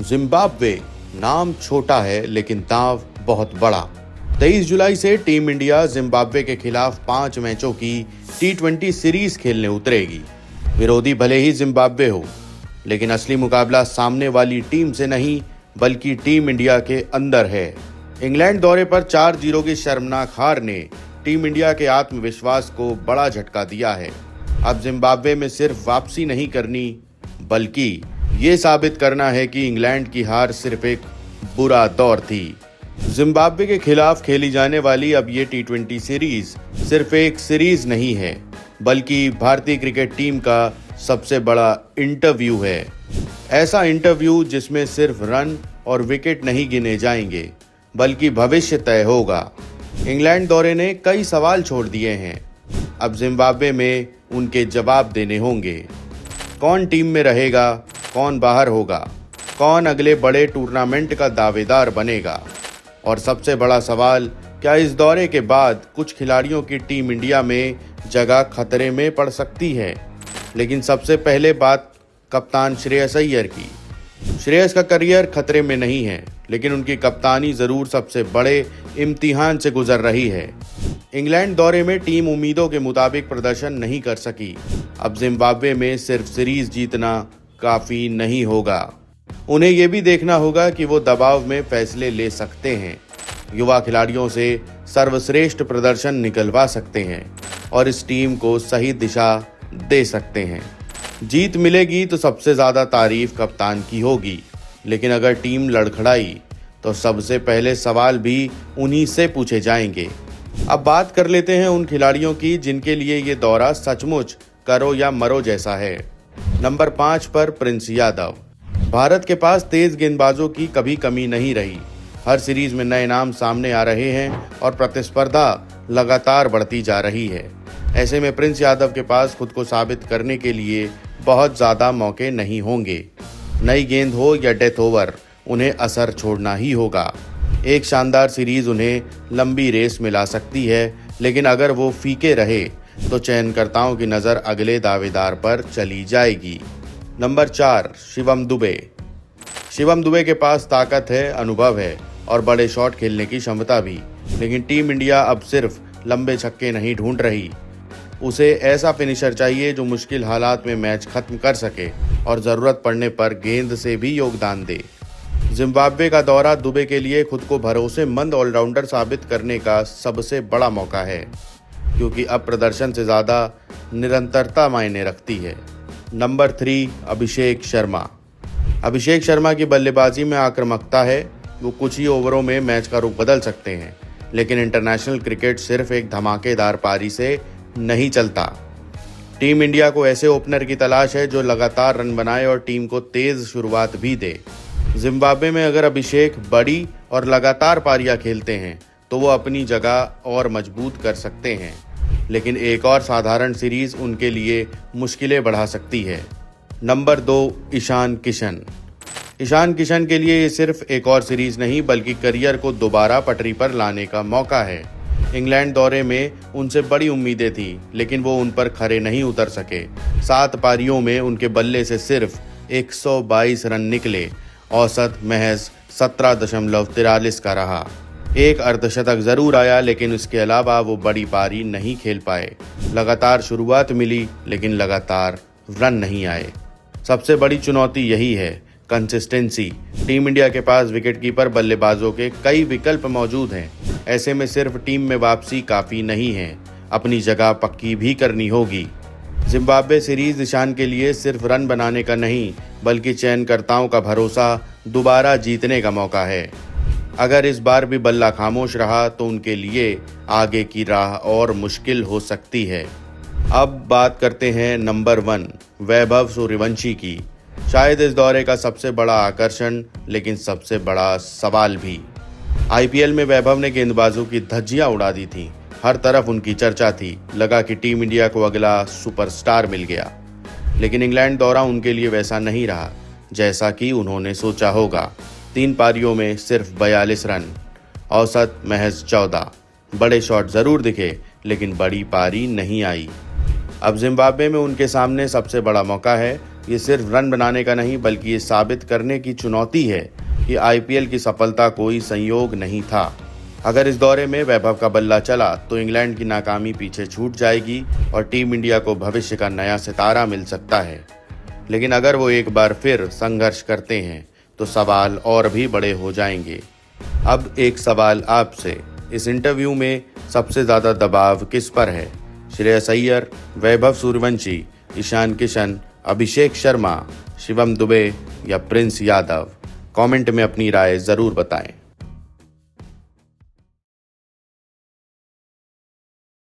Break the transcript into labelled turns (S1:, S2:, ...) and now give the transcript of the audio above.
S1: Zimbabwe नाम छोटा है लेकिन दांव बहुत बड़ा। 23 जुलाई से टीम इंडिया जिम्बाब्वे के खिलाफ 5 मैचों की T20 सीरीज खेलने उतरेगी। विरोधी भले ही जिम्बाब्वे हो, लेकिन असली मुकाबला सामने वाली टीम से नहीं बल्कि टीम इंडिया के अंदर है। इंग्लैंड दौरे पर 4-0 की शर्मनाक हार ने टीम इंडिया के आत्मविश्वास को बड़ा झटका दिया है। अब जिम्बाब्वे में सिर्फ वापसी नहीं करनी बल्कि ये साबित करना है कि इंग्लैंड की हार सिर्फ एक बुरा दौर थी। जिम्बाब्वे के खिलाफ खेली जाने वाली अब ये T20 सीरीज सिर्फ एक सीरीज नहीं है बल्कि भारतीय क्रिकेट टीम का सबसे बड़ा इंटरव्यू है। ऐसा इंटरव्यू जिसमें सिर्फ रन और विकेट नहीं गिने जाएंगे बल्कि भविष्य तय होगा। इंग्लैंड दौरे ने कई सवाल छोड़ दिए हैं, अब जिम्बाब्वे में उनके जवाब देने होंगे। कौन टीम में रहेगा, कौन बाहर होगा, कौन अगले बड़े टूर्नामेंट का दावेदार बनेगा, और सबसे बड़ा सवाल, क्या इस दौरे के बाद कुछ खिलाड़ियों की टीम इंडिया में जगह खतरे में पड़ सकती है। लेकिन सबसे पहले बात कप्तान श्रेयस अय्यर की। श्रेयस का करियर खतरे में नहीं है, लेकिन उनकी कप्तानी जरूर सबसे बड़े इम्तिहान से गुजर रही है। इंग्लैंड दौरे में टीम उम्मीदों के मुताबिक प्रदर्शन नहीं कर सकी। अब जिम्बाब्वे में सिर्फ सीरीज जीतना काफी नहीं होगा, उन्हें यह भी देखना होगा कि वो दबाव में फैसले ले सकते हैं, युवा खिलाड़ियों से सर्वश्रेष्ठ प्रदर्शन निकलवा सकते हैं और इस टीम को सही दिशा दे सकते हैं। जीत मिलेगी तो सबसे ज्यादा तारीफ कप्तान की होगी, लेकिन अगर टीम लड़खड़ाई तो सबसे पहले सवाल भी उन्हीं से पूछे जाएंगे। अब बात कर लेते हैं उन खिलाड़ियों की जिनके लिए ये दौरा सचमुच करो या मरो जैसा है। नंबर 5 पर प्रिंस यादव। भारत के पास तेज गेंदबाजों की कभी कमी नहीं रही। हर सीरीज में नए नाम सामने आ रहे हैं और प्रतिस्पर्धा लगातार बढ़ती जा रही है। ऐसे में प्रिंस यादव के पास खुद को साबित करने के लिए बहुत ज़्यादा मौके नहीं होंगे। नई गेंद हो या डेथ ओवर, उन्हें असर छोड़ना ही होगा। एक शानदार सीरीज उन्हें लंबी रेस मिला सकती है, लेकिन अगर वो फीके रहे तो चयनकर्ताओं की नज़र अगले दावेदार पर चली जाएगी। नंबर 4 शिवम दुबे। शिवम दुबे के पास ताकत है, अनुभव है और बड़े शॉट खेलने की क्षमता भी, लेकिन टीम इंडिया अब सिर्फ लंबे छक्के नहीं ढूंढ रही। उसे ऐसा फिनिशर चाहिए जो मुश्किल हालात में मैच खत्म कर सके और ज़रूरत पड़ने पर गेंद से भी योगदान दे। जिम्बाब्वे का दौरा दुबे के लिए खुद को भरोसेमंद ऑलराउंडर साबित करने का सबसे बड़ा मौका है, क्योंकि अब प्रदर्शन से ज़्यादा निरंतरता मायने रखती है। नंबर 3 अभिषेक शर्मा। अभिषेक शर्मा की बल्लेबाजी में आक्रामकता है, वो कुछ ही ओवरों में मैच का रुख बदल सकते हैं, लेकिन इंटरनेशनल क्रिकेट सिर्फ एक धमाकेदार पारी से नहीं चलता। टीम इंडिया को ऐसे ओपनर की तलाश है जो लगातार रन बनाए और टीम को तेज शुरुआत भी दे। जिम्बाब्वे में अगर अभिषेक बड़ी और लगातार पारियां खेलते हैं तो वो अपनी जगह और मजबूत कर सकते हैं, लेकिन एक और साधारण सीरीज उनके लिए मुश्किलें बढ़ा सकती है। नंबर 2 ईशान किशन। ईशान किशन के लिए ये सिर्फ एक और सीरीज नहीं बल्कि करियर को दोबारा पटरी पर लाने का मौका है। इंग्लैंड दौरे में उनसे बड़ी उम्मीदें थी, लेकिन वो उन पर खरे नहीं उतर सके। 7 पारियों में उनके बल्ले से सिर्फ 122 रन निकले, औसत महज 17.43 का रहा। एक अर्धशतक जरूर आया, लेकिन इसके अलावा वो बड़ी पारी नहीं खेल पाए। लगातार शुरुआत मिली, लेकिन लगातार रन नहीं आए। सबसे बड़ी चुनौती यही है, कंसिस्टेंसी। टीम इंडिया के पास विकेटकीपर बल्लेबाजों के कई विकल्प मौजूद हैं। ऐसे में सिर्फ टीम में वापसी काफ़ी नहीं है, अपनी जगह पक्की भी करनी होगी। जिम्बाब्वे सीरीज ईशान के लिए सिर्फ रन बनाने का नहीं बल्कि चयनकर्ताओं का भरोसा दोबारा जीतने का मौका है। अगर इस बार भी बल्ला खामोश रहा तो उनके लिए आगे की राह और मुश्किल हो सकती है। अब बात करते हैं नंबर 1 वैभव सूर्यवंशी की। शायद इस दौरे का सबसे बड़ा आकर्षण, लेकिन सबसे बड़ा सवाल भी। IPL में वैभव ने गेंदबाजों की धज्जियां उड़ा दी थी। हर तरफ उनकी चर्चा थी, लगा कि टीम इंडिया को अगला सुपरस्टार मिल गया। लेकिन इंग्लैंड दौरा उनके लिए वैसा नहीं रहा जैसा कि उन्होंने सोचा होगा। 3 पारियों में सिर्फ 42 रन, औसत महज 14। बड़े शॉट जरूर दिखे, लेकिन बड़ी पारी नहीं आई। अब जिम्बाब्वे में उनके सामने सबसे बड़ा मौका है। ये सिर्फ रन बनाने का नहीं बल्कि ये साबित करने की चुनौती है कि आईपीएल की सफलता कोई संयोग नहीं था। अगर इस दौरे में वैभव का बल्ला चला तो इंग्लैंड की नाकामी पीछे छूट जाएगी और टीम इंडिया को भविष्य का नया सितारा मिल सकता है। लेकिन अगर वो एक बार फिर संघर्ष करते हैं तो सवाल और भी बड़े हो जाएंगे। अब एक सवाल आपसे, इस इंटरव्यू में सबसे ज्यादा दबाव किस पर है? श्रेयस अय्यर, वैभव सूर्यवंशी, ईशान किशन, अभिषेक शर्मा, शिवम दुबे या प्रिंस यादव? कमेंट में अपनी राय जरूर बताएं।